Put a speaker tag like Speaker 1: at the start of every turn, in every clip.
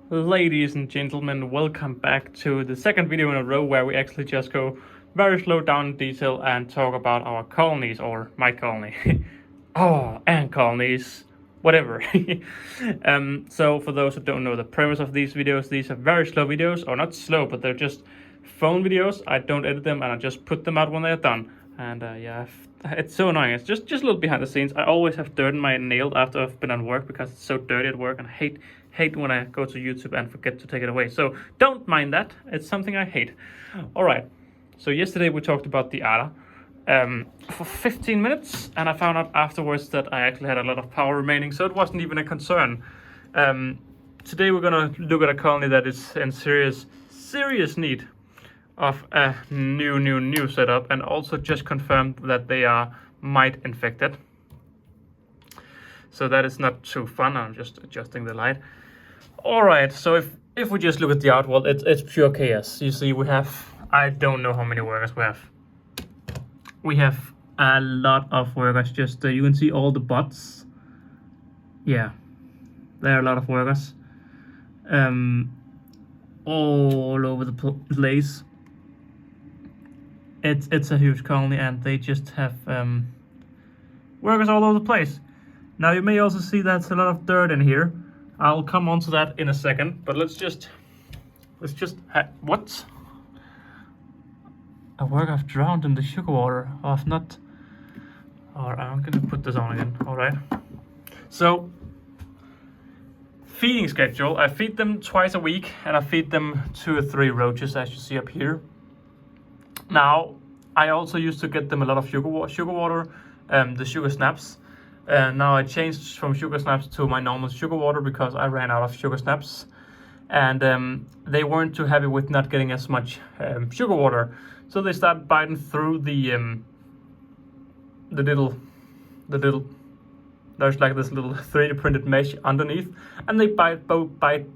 Speaker 1: Ladies and gentlemen, welcome back to the second video in a row where we actually just go very slow down in detail and talk about our colonies, or my colony. And colonies, whatever. So for those who don't know the premise of these videos, these are very slow videos, or not slow, but they're just phone videos. I don't edit them and I just put them out when they're done. And it's so annoying. It's just a little behind the scenes. I always have dirt in my nail after I've been on work because it's so dirty at work, and I hate when I go to YouTube and forget to take it away. So don't mind that. It's something I hate. All right. So yesterday we talked about the ADA for 15 minutes, and I found out afterwards that I actually had a lot of power remaining, so it wasn't even a concern. Today we're gonna look at a colony that is in serious need of a new setup, and also just confirmed that they are mite infected. So that is not too fun. I'm just adjusting the light. All right, so if we just look at the outworld, it's pure chaos. You see, we have, I don't know how many workers we have. We have a lot of workers. Just you can see all the bots. Yeah, there are a lot of workers. All over the place. It's a huge colony, and they just have workers all over the place. Now you may also see that's a lot of dirt in here. I'll come on to that in a second, but let's just what? A worker I've drowned in the sugar water. I've not. Alright, I'm gonna put this on again. Alright. So feeding schedule. I feed them twice a week, and I feed them 2 or 3 roaches, as you see up here. Now, I also used to get them a lot of sugar water, the sugar snaps. Now I changed from sugar snaps to my normal sugar water because I ran out of sugar snaps, and they weren't too happy with not getting as much sugar water, so they started biting through the little. There's like this little 3D printed mesh underneath, and they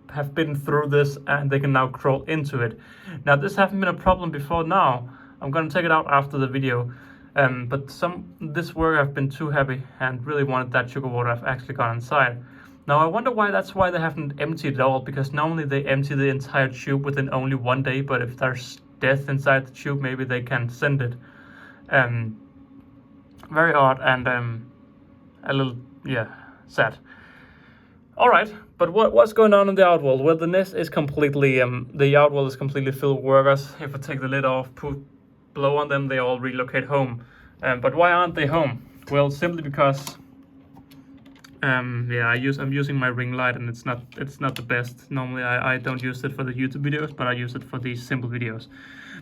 Speaker 1: have bitten through this, and they can now crawl into it. Now this hasn't been a problem before now. I'm gonna take it out after the video. But this worker have been too happy and really wanted that sugar water. I've actually gone inside. Now I wonder why that's why they haven't emptied it all, because normally they empty the entire tube within only 1 day, but if there's death inside the tube, maybe they can send it. Very odd, and a little, sad. Alright, but what's going on in the outworld? Well, the nest is completely, the outworld is completely filled with workers. If I take the lid off, blow on them, they all relocate home. But why aren't they home? Well, simply because I'm using my ring light, and it's not the best. Normally I don't use it for the YouTube videos, but I use it for these simple videos.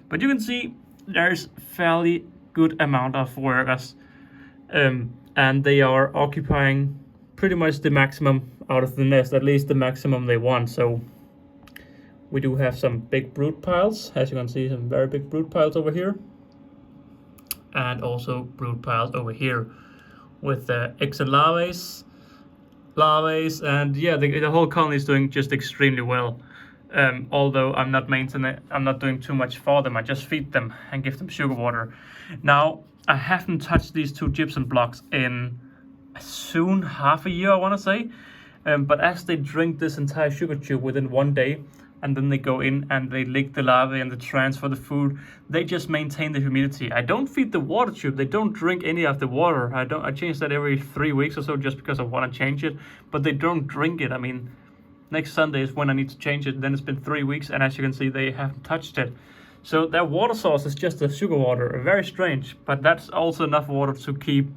Speaker 1: But you can see there's fairly good amount of workers, and they are occupying pretty much the maximum out of the nest, at least the maximum they want. So we do have some big brood piles, as you can see, some very big brood piles over here, and also brood piles over here with eggs and larvae, and yeah, the whole colony is doing just extremely well. Although I'm not doing too much for them. I just feed them and give them sugar water. Now I haven't touched these 2 gypsum blocks in soon half a year, I want to say. But as they drink this entire sugar tube within 1 day, and then they go in and they lick the larvae and they transfer the food, they just maintain the humidity. I don't feed the water tube. They don't drink any of the water. I change that every 3 weeks or so, just because I want to change it, but they don't drink it. I mean, next Sunday is when I need to change it. Then it's been 3 weeks, and as you can see, they haven't touched it. So their water source is just the sugar water. Very strange, but that's also enough water to keep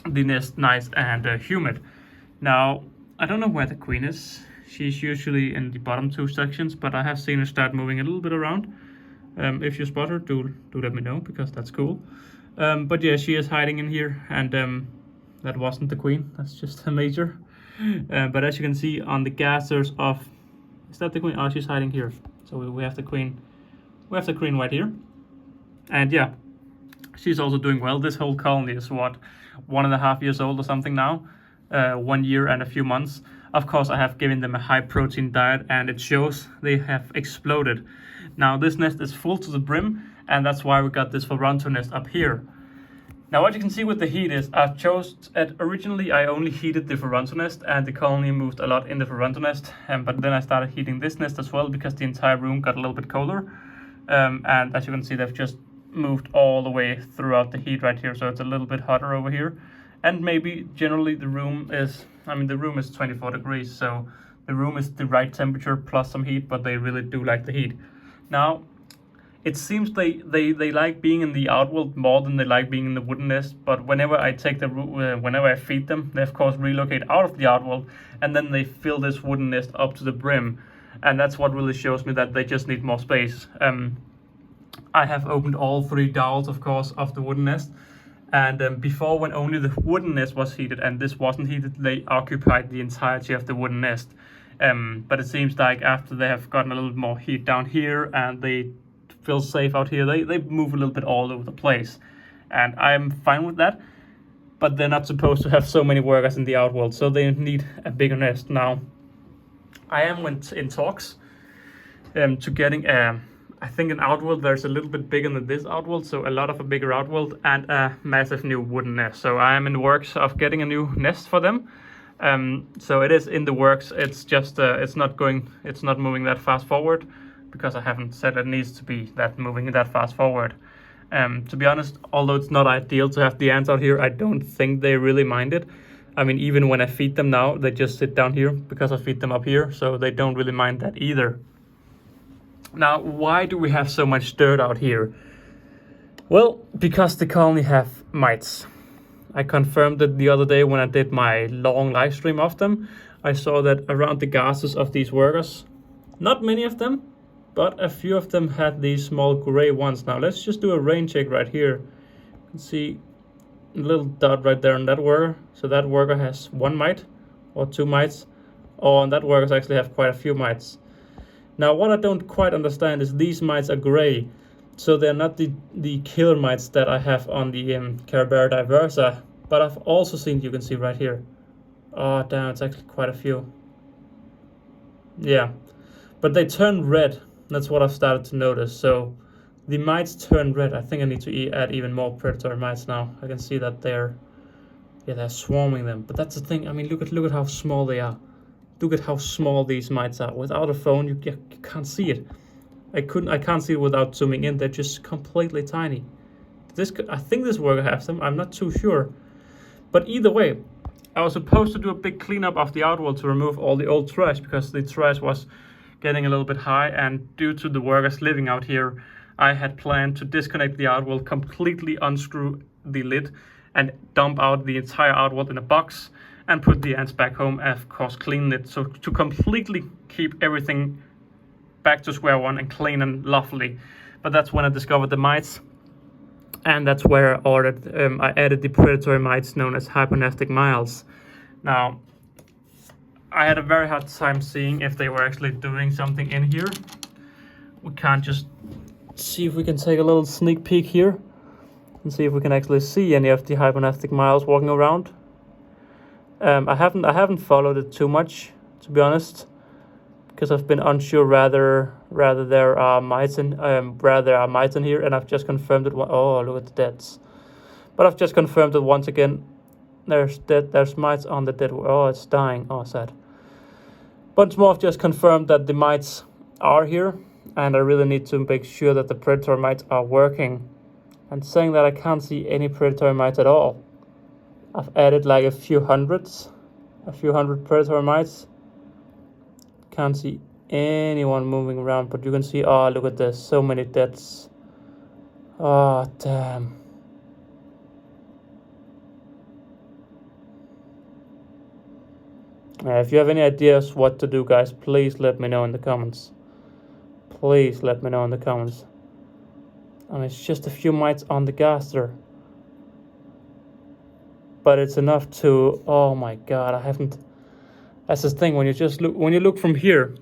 Speaker 1: the nest nice and humid. Now, I don't know where the queen is. She's usually in the bottom 2 sections, but I have seen her start moving a little bit around. If you spot her, do let me know, because that's cool. But yeah, she is hiding in here, and that wasn't the queen. That's just a major. But as you can see on the gasters of, is that the queen? Oh, she's hiding here. So we have the queen. We have the queen right here, and yeah, she's also doing well. This whole colony is what, 1.5 years old or something now. 1 year and a few months. Of course, I have given them a high protein diet, and it shows. They have exploded. Now this nest is full to the brim, and that's why we got this Toronto nest up here. Now what you can see with the heat is originally I only heated the Toronto nest, and the colony moved a lot in the Toronto nest, but then I started heating this nest as well because the entire room got a little bit colder, and as you can see they've just moved all the way throughout the heat right here, so it's a little bit hotter over here. And maybe generally the room is 24 degrees, so the room is the right temperature plus some heat, but they really do like the heat. Now it seems they like being in the outworld more than they like being in the wooden nest, but whenever I feed them, they of course relocate out of the outworld, and then they fill this wooden nest up to the brim, and that's what really shows me that they just need more space. I have opened all 3 dowels, of course, of the wooden nest, and before, when only the wooden nest was heated and this wasn't heated, they occupied the entirety of the wooden nest. But it seems like after they have gotten a little bit more heat down here and they feel safe out here, they move a little bit all over the place, and I'm fine with that. But they're not supposed to have so many workers in the outworld, so they need a bigger nest. Now I am in talks to getting I think an outworld there's a little bit bigger than this outworld, so a lot of a bigger outworld and a massive new wooden nest. So I am in the works of getting a new nest for them. So it is in the works. It's just it's not moving that fast forward, because I haven't said it needs to be moving that fast forward. To be honest, although it's not ideal to have the ants out here, I don't think they really mind it. I mean, even when I feed them now, they just sit down here because I feed them up here, so they don't really mind that either. Now, why do we have so much dirt out here? Well, because the colony have mites. I confirmed it the other day when I did my long live stream of them. I saw that around the gases of these workers, not many of them, but a few of them had these small gray ones. Now let's just do a rain check right here. You can see a little dot right there on that worker. So that worker has 1 mite or 2 mites, or that workers actually have quite a few mites. Now what I don't quite understand is these mites are gray, so they're not the killer mites that I have on the Carabera diversa, but I've also seen, you can see right here. Oh damn, it's actually quite a few. Yeah, but they turn red. That's what I've started to notice. So the mites turn red. I think I need to add even more predatory mites now. I can see that they're swarming them. But that's the thing. I mean, look at how small they are. Look at how small these mites are. Without a phone, you can't see it. I can't see it without zooming in. They're just completely tiny. I think this worker has them. I'm not too sure. But either way, I was supposed to do a big cleanup of the outworld to remove all the old trash, because the trash was getting a little bit high, and due to the workers living out here, I had planned to disconnect the outworld, completely unscrew the lid, and dump out the entire outworld in a box, and put the ants back home, and of course clean it, so to completely keep everything back to square one and clean and lovely. But that's when I discovered the mites, and that's where I added the predatory mites known as hypernastic miles. Now I had a very hard time seeing if they were actually doing something in here. We can't just see if we can take a little sneak peek here and see if we can actually see any of the hypernastic miles walking around. I haven't followed it too much, to be honest, because I've been unsure rather there are mites in here, and I've just confirmed it. Oh, look at the deads! But I've just confirmed it once again. There's mites on the dead. Oh, it's dying. Oh, sad. But it's more of just confirmed that the mites are here, and I really need to make sure that the predatory mites are working. And saying that, I can't see any predatory mites at all. I've added like a few hundred predatory mites. Can't see anyone moving around, but you can see, oh, look at this, so many deaths. Oh, damn. If you have any ideas what to do, guys, please let me know in the comments. Please let me know in the comments. I mean, it's just a few mites on the gaster, but it's enough to, oh my god, I haven't. That's the thing, when you look from here,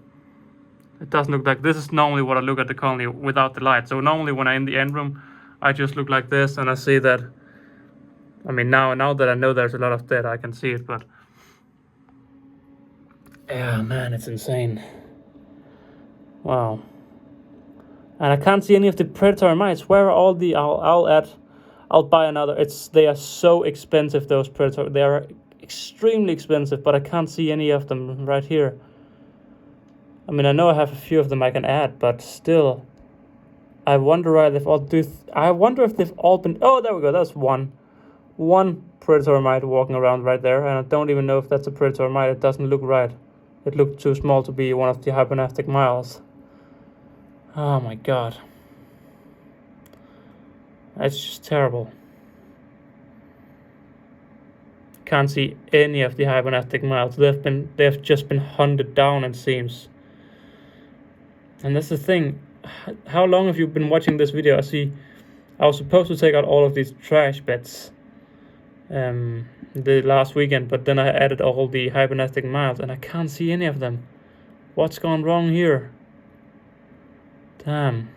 Speaker 1: it doesn't look like this. Is normally what I look at the colony without the light. So normally when I'm in the end room, I just look like this, and I see that. I mean, now that I know there's a lot of dead, I can see it, but yeah, man, it's insane. Wow. And I can't see any of the predatory mites. Where are all the? I'll buy another. They are so expensive, those predator. They are extremely expensive, but I can't see any of them right here. I mean, I know I have a few of them I can add, but still, I wonder why they've all I wonder if they've all been. Oh, there we go. That's one predator mite walking around right there, and I don't even know if that's a predator mite. It doesn't look right. It looked too small to be one of the hypernastic miles. Oh my god. That's just terrible. Can't see any of the hypernastic miles. They've just been hunted down, it seems. And that's the thing. How long have you been watching this video? I was supposed to take out all of these trash beds the last weekend, but then I added all the hypernastic miles and I can't see any of them. What's gone wrong here? Damn.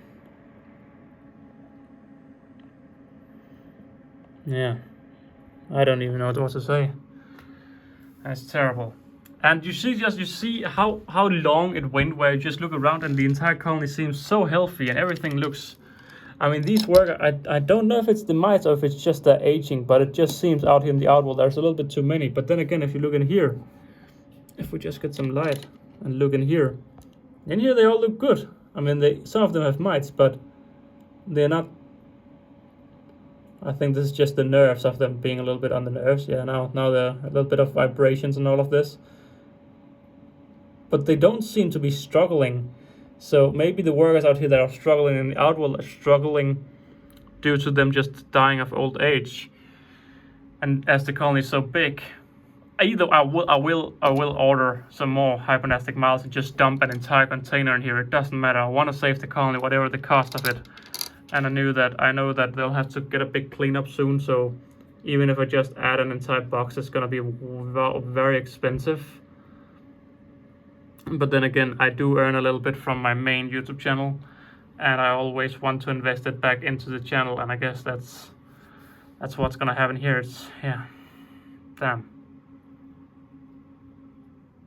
Speaker 1: Yeah. I don't even know what to say. That's terrible. And you see how long it went, where you just look around and the entire colony seems so healthy and everything looks. I mean, these workers, I don't know if it's the mites or if it's just the aging, but it just seems out here in the outworld there's a little bit too many. But then again, if you look in here, if we just get some light and look in here they all look good. I mean, some of them have mites, but they're not. I think this is just the nerves of them being a little bit on the nerves. Yeah, now there are a little bit of vibrations and all of this. But they don't seem to be struggling. So maybe the workers out here that are struggling in the outworld are struggling due to them just dying of old age. And as the colony is so big, either I will order some more hypernastic miles and just dump an entire container in here. It doesn't matter. I want to save the colony, whatever the cost of it. And I know that they'll have to get a big cleanup soon. So even if I just add an entire box, it's gonna be very expensive. But then again, I do earn a little bit from my main YouTube channel, and I always want to invest it back into the channel. And I guess that's what's gonna happen here. It's damn.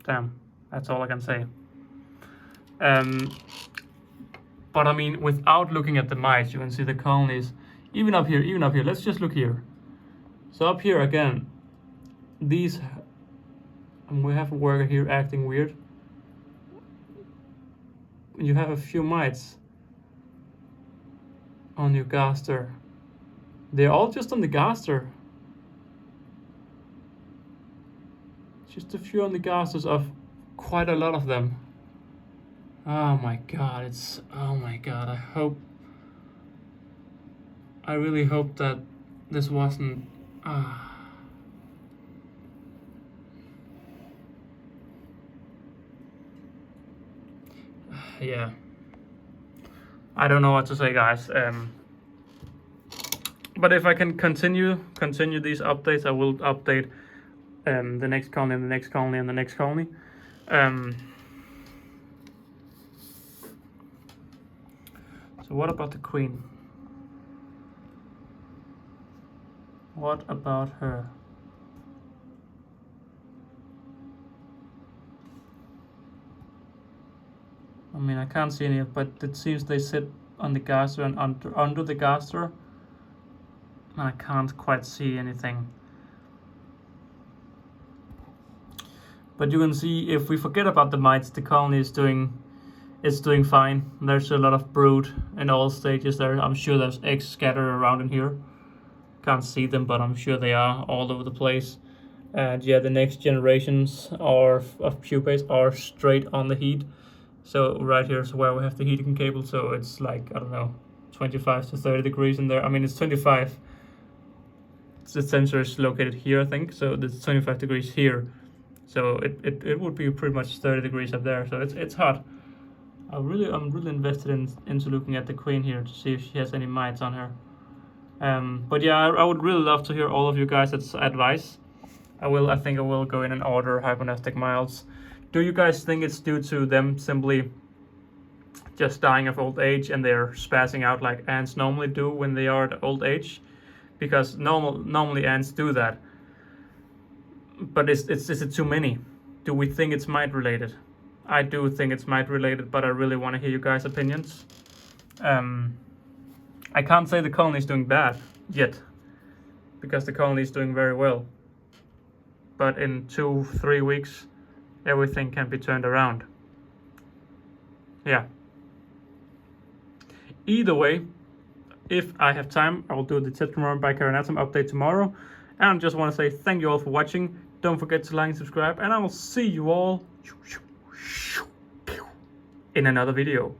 Speaker 1: That's all I can say. But I mean, without looking at the mites, you can see the colonies, even up here. Let's just look here. So up here again, these, and we have a worker here acting weird. You have a few mites on your gaster. They're all just on the gaster. Just a few on the gasters of quite a lot of them. Oh my god, I really hope that this wasn't yeah, I don't know what to say, guys. But if I can continue these updates, I will update the next colony and the next colony and the next colony. So what about the queen? What about her? I mean, I can't see any, but it seems they sit on the gaster and under the gaster, and I can't quite see anything. But you can see, if we forget about the mites, the colony is doing fine. There's a lot of brood in all stages there. I'm sure there's eggs scattered around in here. Can't see them, but I'm sure they are all over the place. And yeah, the next generations of pupae are straight on the heat. So right here is where we have the heating cable. So it's like, I don't know, 25 to 30 degrees in there. I mean, it's 25. The sensor is located here, I think. So it's 25 degrees here. So it would be pretty much 30 degrees up there. So it's hot. I'm really invested into looking at the queen here to see if she has any mites on her. But yeah, I would really love to hear all of you guys' advice. I think I will go in and order hypernastic miles. Do you guys think it's due to them simply just dying of old age and they're spazzing out like ants normally do when they are at old age? Because normally ants do that. But is it too many? Do we think it's mite related? I do think it's mite related, but I really want to hear you guys' opinions. I can't say the colony is doing bad yet. because the colony is doing very well. But in 2-3 weeks, everything can be turned around. Yeah. Either way, if I have time, I will do the Tetramarum bicarinatum update tomorrow. And I just want to say thank you all for watching. Don't forget to like and subscribe, and I will see you all in another video.